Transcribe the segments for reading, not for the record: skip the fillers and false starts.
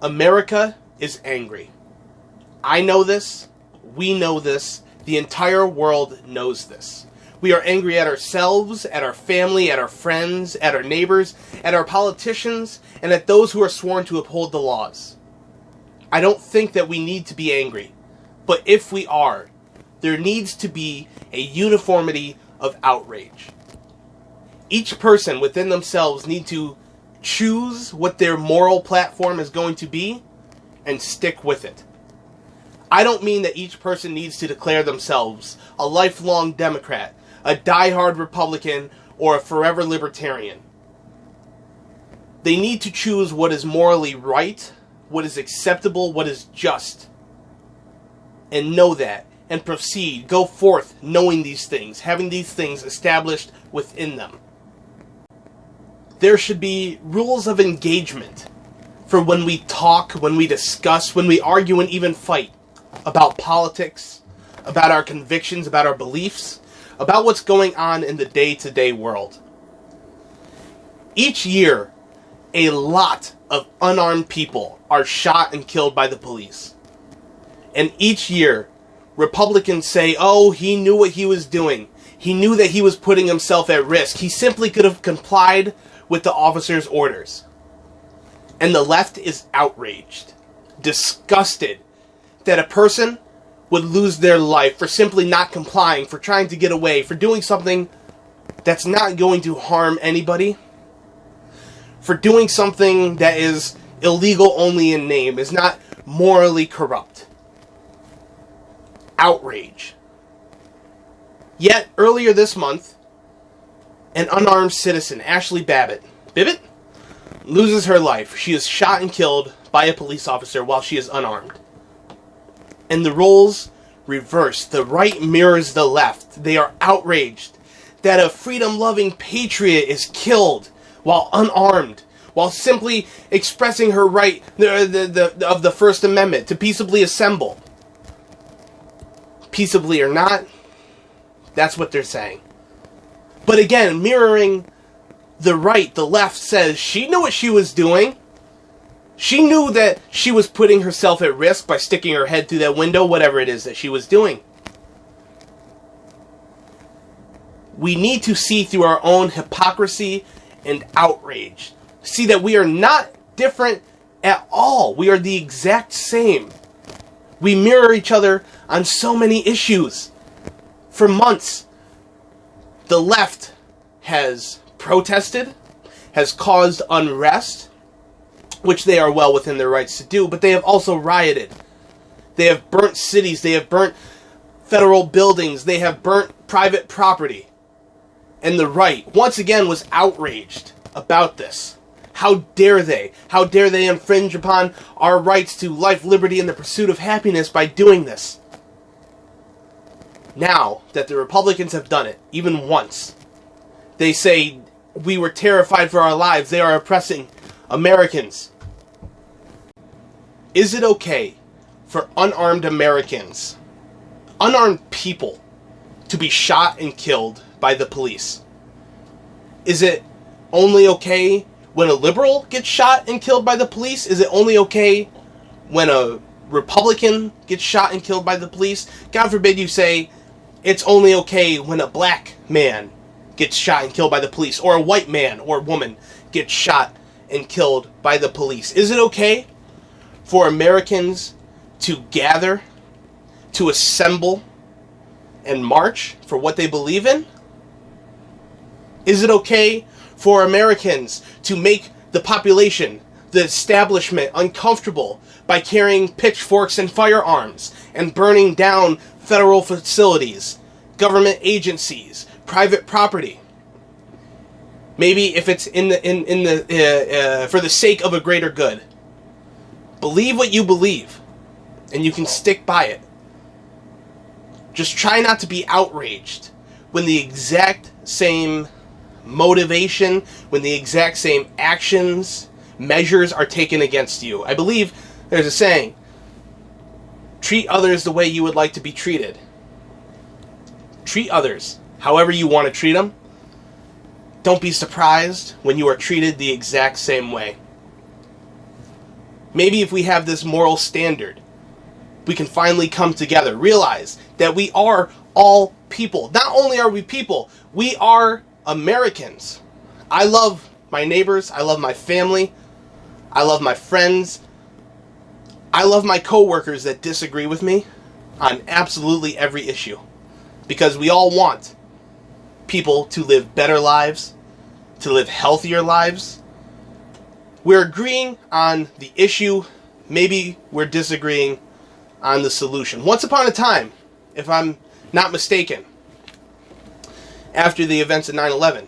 America is angry. I know this. We know this. The entire world knows this. We are angry at ourselves, at our family, at our friends, at our neighbors, at our politicians, and at those who are sworn to uphold the laws. I don't think that we need to be angry. But if we are, there needs to be a uniformity of outrage. Each person within themselves need to choose what their moral platform is going to be and stick with it. I don't mean that each person needs to declare themselves a lifelong Democrat, a diehard Republican, or a forever libertarian. They need to choose what is morally right, what is acceptable, what is just. And know that, and proceed, go forth knowing these things, having these things established within them. There should be rules of engagement for when we talk, when we discuss, when we argue and even fight about politics, about our convictions, about our beliefs, about what's going on in the day-to-day world. Each year, a lot of unarmed people are shot and killed by the police. And each year, Republicans say, oh, he knew what he was doing. He knew that he was putting himself at risk. He simply could have complied with the officer's orders. And the left is outraged, disgusted that a person would lose their life for simply not complying, for trying to get away, for doing something that's not going to harm anybody, for doing something that is illegal only in name, is not morally corrupt. Outrage. Yet, earlier this month, an unarmed citizen, Ashley Bibbit, loses her life. She is shot and killed by a police officer while she is unarmed. And the roles reverse. The right mirrors the left. They are outraged that a freedom-loving patriot is killed while unarmed, while simply expressing her right of the First Amendment to peaceably assemble. Peaceably or not, that's what they're saying. But again, mirroring the right, the left says she knew what she was doing. She knew that she was putting herself at risk by sticking her head through that window, whatever it is that she was doing. We need to see through our own hypocrisy and outrage. See that we are not different at all. We are the exact same. We mirror each other on so many issues. For months, the left has protested, has caused unrest, which they are well within their rights to do, but they have also rioted. They have burnt cities, they have burnt federal buildings, they have burnt private property. And the right, once again, was outraged about this. How dare they? How dare they infringe upon our rights to life, liberty, and the pursuit of happiness by doing this? Now that the Republicans have done it, even once, they say, we were terrified for our lives, they are oppressing Americans. Is it okay for unarmed Americans, unarmed people, to be shot and killed by the police? Is it only okay when a liberal gets shot and killed by the police? Is it only okay when a Republican gets shot and killed by the police? God forbid you say it's only okay when a black man gets shot and killed by the police, or a white man or woman gets shot and killed by the police. Is it okay for Americans to gather, to assemble, and march for what they believe in? Is it okay for Americans to make the population, the establishment, uncomfortable by carrying pitchforks and firearms and burning down federal facilities, government agencies, private property? Maybe if it's for the sake of a greater good. Believe what you believe, and you can stick by it. Just try not to be outraged when the exact same motivation, when the exact same actions, measures are taken against you. I believe there's a saying, treat others the way you would like to be treated. Treat others however you want to treat them. Don't be surprised when you are treated the exact same way. Maybe if we have this moral standard, we can finally come together, realize that we are all people. Not only are we people, we are Americans. I love my neighbors, I love my family, I love my friends, I love my coworkers that disagree with me on absolutely every issue. Because we all want people to live better lives, to live healthier lives. We're agreeing on the issue, maybe we're disagreeing on the solution. Once upon a time, if I'm not mistaken, after the events of 9/11,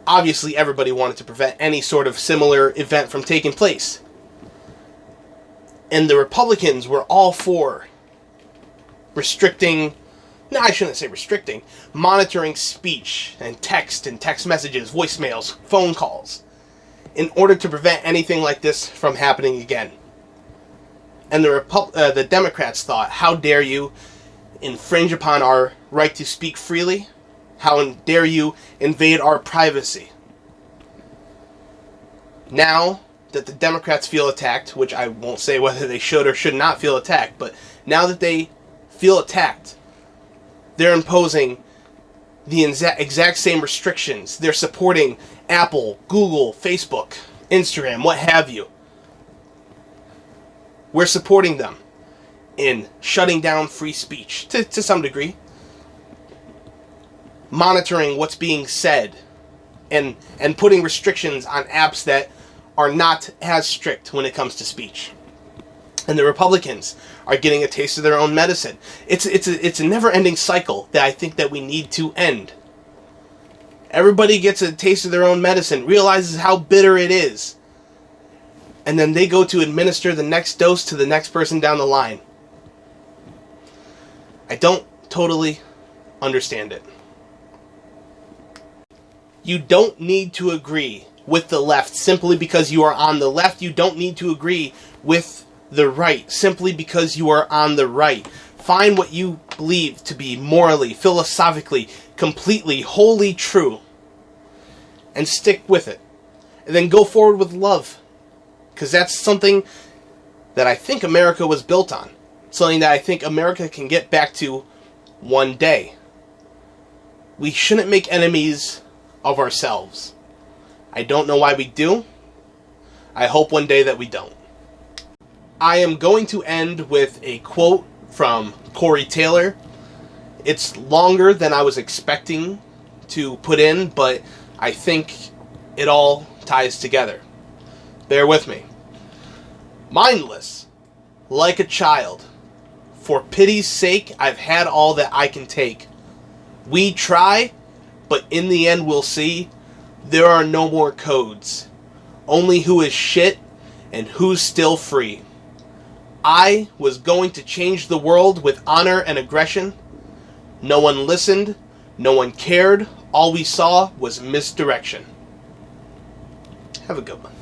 obviously everybody wanted to prevent any sort of similar event from taking place. And the Republicans were all for restricting, no, I shouldn't say restricting, monitoring speech and text messages, voicemails, phone calls, in order to prevent anything like this from happening again. And the Democrats thought, how dare you infringe upon our right to speak freely? How dare you invade our privacy? Now that the Democrats feel attacked, which I won't say whether they should or should not feel attacked, but now that they feel attacked, they're imposing the exact same restrictions. They're supporting Apple, Google, Facebook, Instagram, what have you. We're supporting them in shutting down free speech to some degree, monitoring what's being said, and putting restrictions on apps that are not as strict when it comes to speech. And the Republicans are getting a taste of their own medicine. It's a never-ending cycle that I think that we need to end. Everybody gets a taste of their own medicine, realizes how bitter it is, and then they go to administer the next dose to the next person down the line. I don't totally understand it. You don't need to agree with the left simply because you are on the left. You don't need to agree with the right simply because you are on the right. Find what you believe to be morally, philosophically, completely, wholly true, and stick with it. And then go forward with love. Because that's something that I think America was built on. Something that I think America can get back to one day. We shouldn't make enemies of ourselves. I don't know why we do. I hope one day that we don't. I am going to end with a quote from Corey Taylor. It's longer than I was expecting to put in, but I think it all ties together. Bear with me. Mindless, like a child. For pity's sake, I've had all that I can take. We try, but in the end we'll see. There are no more codes. Only who is shit and who's still free. I was going to change the world with honor and aggression. No one listened. No one cared. All we saw was misdirection. Have a good one.